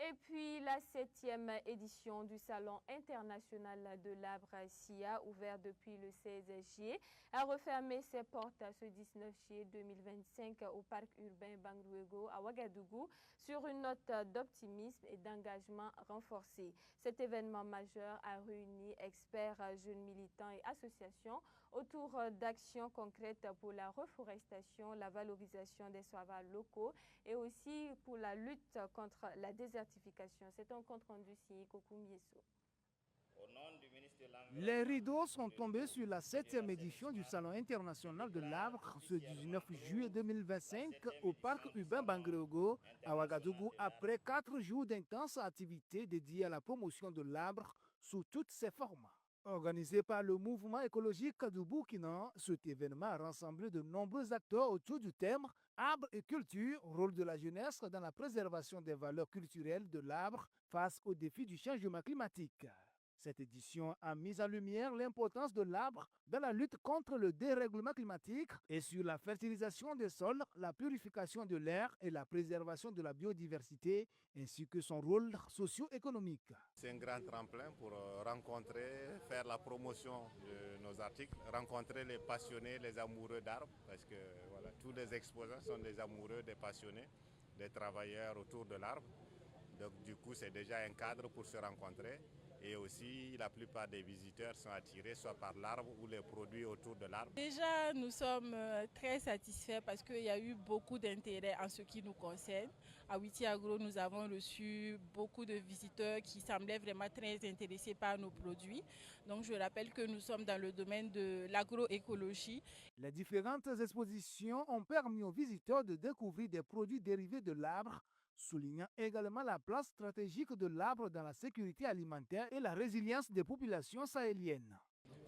Et puis la 7e édition du Salon international de l'arbre SIA, ouvert depuis le 16 juillet, a refermé ses portes ce 19 juillet 2025 au parc urbain Bangrouego à Ouagadougou sur une note d'optimisme et d'engagement renforcé. Cet événement majeur a réuni experts, jeunes militants et associations autour d'actions concrètes pour la reforestation, la valorisation des savoirs locaux et aussi pour la lutte contre la désertification. C'est un compte rendu signé Kokou Miesso. Les rideaux sont tombés sur la 7e édition du Salon international de l'arbre ce 19 juillet 2025 au parc urbain Bangrouego à Ouagadougou après 4 jours d'intenses activités dédiées à la promotion de l'arbre sous toutes ses formes. Organisé par le mouvement écologique du Burkina, cet événement a rassemblé de nombreux acteurs autour du thème Arbre et culture, rôle de la jeunesse dans la préservation des valeurs culturelles de l'arbre face aux défis du changement climatique. Cette édition a mis en lumière l'importance de l'arbre dans la lutte contre le dérèglement climatique et sur la fertilisation des sols, la purification de l'air et la préservation de la biodiversité, ainsi que son rôle socio-économique. C'est un grand tremplin pour rencontrer, faire la promotion de nos articles, rencontrer les passionnés, les amoureux d'arbres, parce que voilà, tous les exposants sont des amoureux, des passionnés, des travailleurs autour de l'arbre. Donc du coup, c'est déjà un cadre pour se rencontrer. Et aussi, la plupart des visiteurs sont attirés soit par l'arbre ou les produits autour de l'arbre. Déjà, nous sommes très satisfaits parce qu'il y a eu beaucoup d'intérêt en ce qui nous concerne. À Witi Agro, nous avons reçu beaucoup de visiteurs qui semblaient vraiment très intéressés par nos produits. Donc, je rappelle que nous sommes dans le domaine de l'agroécologie. Les différentes expositions ont permis aux visiteurs de découvrir des produits dérivés de l'arbre, soulignant également la place stratégique de l'arbre dans la sécurité alimentaire et la résilience des populations sahéliennes.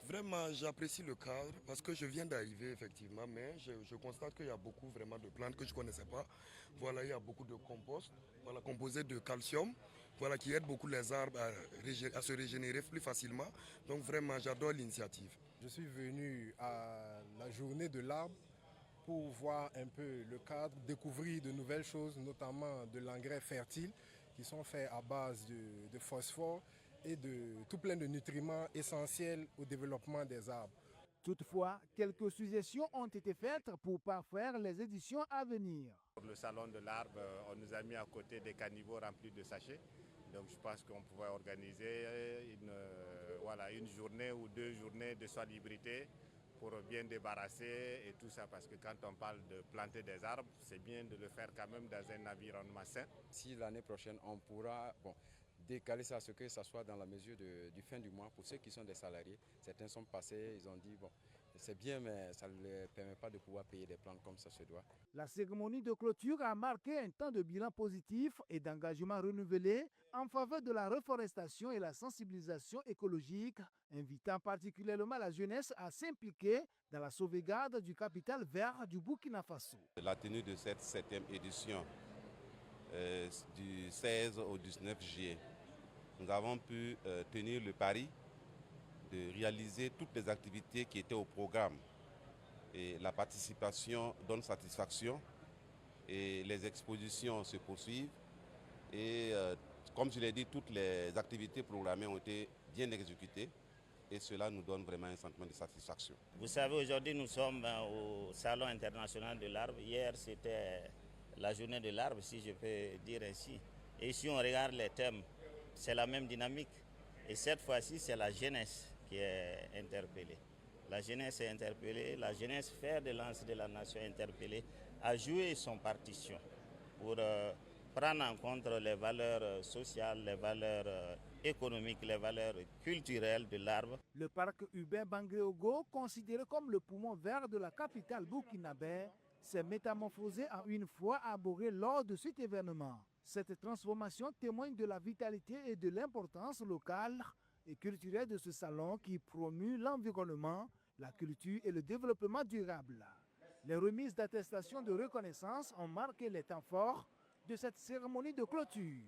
Vraiment, j'apprécie le cadre parce que je viens d'arriver effectivement, mais je constate qu'il y a beaucoup vraiment de plantes que je ne connaissais pas. Voilà, il y a beaucoup de compost, voilà, composé de calcium, voilà, qui aide beaucoup les arbres à se régénérer plus facilement. Donc vraiment, j'adore l'initiative. Je suis venu à la journée de l'arbre pour voir un peu le cadre, découvrir de nouvelles choses, notamment de l'engrais fertile qui sont faits à base de phosphore et de tout plein de nutriments essentiels au développement des arbres. Toutefois, quelques suggestions ont été faites pour parfaire les éditions à venir. Pour le salon de l'arbre, on nous a mis à côté des caniveaux remplis de sachets. Donc je pense qu'on pouvait organiser une journée ou 2 journées de salubrité pour bien débarrasser et tout ça, parce que quand on parle de planter des arbres, c'est bien de le faire quand même dans un environnement sain. Si l'année prochaine, on pourra décaler ça à ce que ça soit dans la mesure du fin du mois. Pour ceux qui sont des salariés, certains sont passés, ils ont dit, bon, c'est bien, mais ça ne leur permet pas de pouvoir payer des plantes comme ça se doit. La cérémonie de clôture a marqué un temps de bilan positif et d'engagement renouvelé en faveur de la reforestation et la sensibilisation écologique, invitant particulièrement la jeunesse à s'impliquer dans la sauvegarde du capital vert du Burkina Faso. La tenue de cette 7e édition du 16 au 19 juillet, nous avons pu tenir le pari de réaliser toutes les activités qui étaient au programme. Et la participation donne satisfaction et les expositions se poursuivent. Et comme je l'ai dit, toutes les activités programmées ont été bien exécutées et cela nous donne vraiment un sentiment de satisfaction. Vous savez, aujourd'hui nous sommes au Salon international de l'arbre. Hier c'était la journée de l'arbre, si je peux dire ainsi. Et si on regarde les thèmes, c'est la même dynamique. Et cette fois-ci, c'est la jeunesse qui est interpellée. La jeunesse est interpellée, la jeunesse fer de lance de la nation est interpellée à jouer son partition pour prendre en compte les valeurs sociales, les valeurs économiques, les valeurs culturelles de l'arbre. Le parc urbain Bangrouego, considéré comme le poumon vert de la capitale burkinabé, s'est métamorphosé en une fois arboré lors de cet événement. Cette transformation témoigne de la vitalité et de l'importance locale et culturelle de ce salon qui promue l'environnement, la culture et le développement durable. Les remises d'attestations de reconnaissance ont marqué les temps forts de cette cérémonie de clôture.